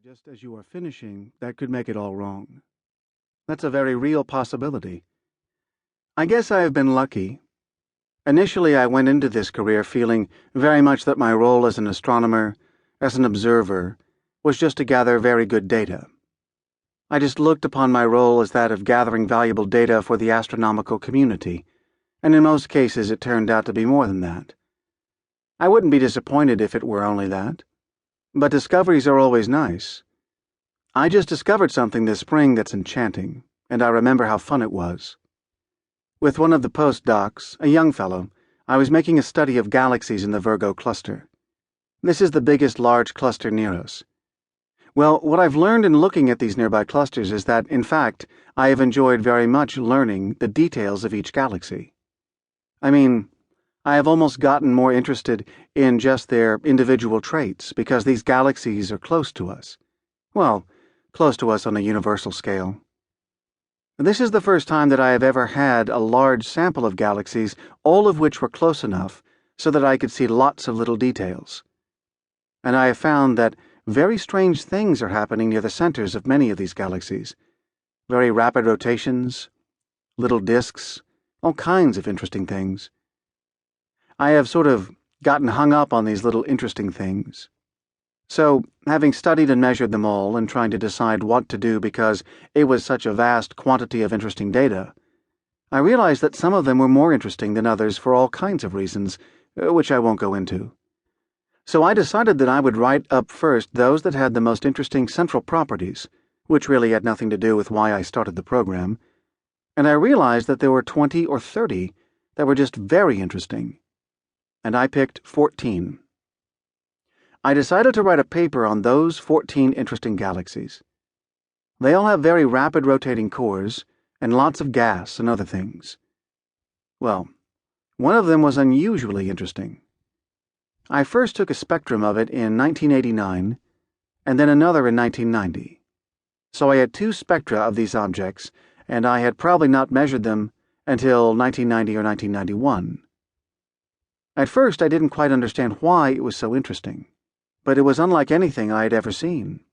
just as you are finishing, that could make it all wrong. That's a very real possibility. I guess I have been lucky. Initially, I went into this career feeling very much that my role as an astronomer, as an observer, was just to gather very good data. I just looked upon my role as that of gathering valuable data for the astronomical community, and in most cases it turned out to be more than that. I wouldn't be disappointed if it were only that. But discoveries are always nice. I just discovered something this spring that's enchanting, and I remember how fun it was. With one of the postdocs, a young fellow, I was making a study of galaxies in the Virgo cluster. This is the biggest large cluster near us. Well, what I've learned in looking at these nearby clusters is that, in fact, I have enjoyed very much learning the details of each galaxy. I have almost gotten more interested in just their individual traits because these galaxies are close to us. Well, close to us on a universal scale. This is the first time that I have ever had a large sample of galaxies, all of which were close enough so that I could see lots of little details. And I have found that very strange things are happening near the centers of many of these galaxies. Very rapid rotations, little disks, all kinds of interesting things. I have sort of gotten hung up on these little interesting things. So, having studied and measured them all and trying to decide what to do because it was such a vast quantity of interesting data, I realized that some of them were more interesting than others for all kinds of reasons, which I won't go into. So I decided that I would write up first those that had the most interesting central properties, which really had nothing to do with why I started the program, and I realized that there were 20 or 30 that were just very interesting. And I picked 14. I decided to write a paper on those 14 interesting galaxies. They all have very rapid rotating cores and lots of gas and other things. Well, one of them was unusually interesting. I first took a spectrum of it in 1989 and then another in 1990. So I had two spectra of these objects, and I had probably not measured them until 1990 or 1991. At first, I didn't quite understand why it was so interesting, but it was unlike anything I had ever seen.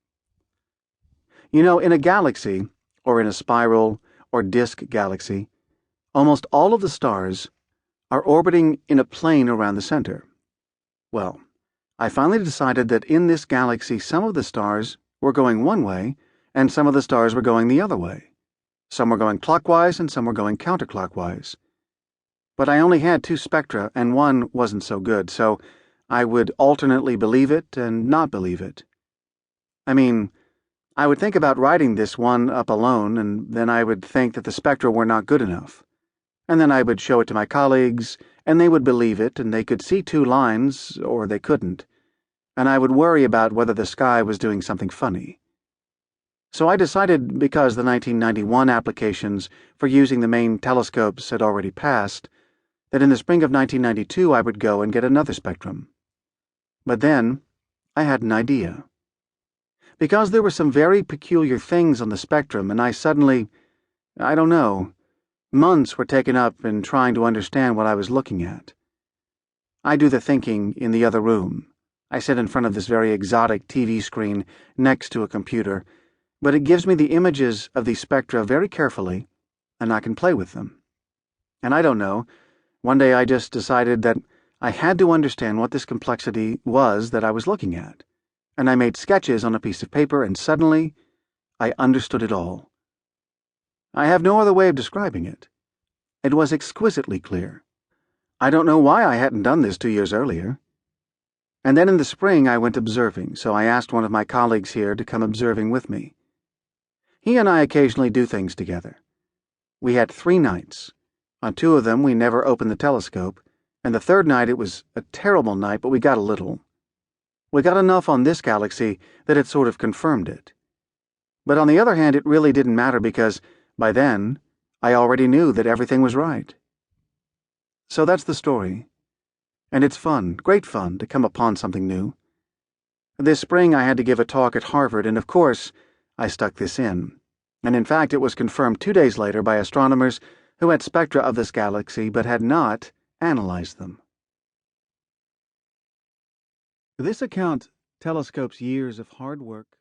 You know, in a galaxy, or in a spiral or disk galaxy, almost all of the stars are orbiting in a plane around the center. Well, I finally decided that in this galaxy some of the stars were going one way and some of the stars were going the other way. Some were going clockwise and some were going counterclockwise. But I only had two spectra, and one wasn't so good, so I would alternately believe it and not believe it. I would think about writing this one up alone, and then I would think that the spectra were not good enough. And then I would show it to my colleagues, and they would believe it, and they could see two lines, or they couldn't. And I would worry about whether the sky was doing something funny. So I decided, because the 1991 applications for using the main telescopes had already passed, that in the spring of 1992 I would go and get another spectrum. But then I had an idea. Because there were some very peculiar things on the spectrum, and I suddenly, months were taken up in trying to understand what I was looking at. I do the thinking in the other room. I sit in front of this very exotic TV screen next to a computer, but it gives me the images of these spectra very carefully, and I can play with them. And I don't know, one day I just decided that I had to understand what this complexity was that I was looking at, and I made sketches on a piece of paper, and suddenly I understood it all. I have no other way of describing it. It was exquisitely clear. I don't know why I hadn't done this 2 years earlier. And then in the spring I went observing, so I asked one of my colleagues here to come observing with me. He and I occasionally do things together. We had 3 nights. On 2 of them we never opened the telescope, and the 3rd night it was a terrible night, but we got a little. We got enough on this galaxy that it sort of confirmed it. But on the other hand, it really didn't matter because, by then, I already knew that everything was right. So that's the story. And it's fun, great fun, to come upon something new. This spring I had to give a talk at Harvard, and of course, I stuck this in. And in fact, it was confirmed 2 days later by astronomers who had spectra of this galaxy but had not analyzed them. This account telescopes years of hard work,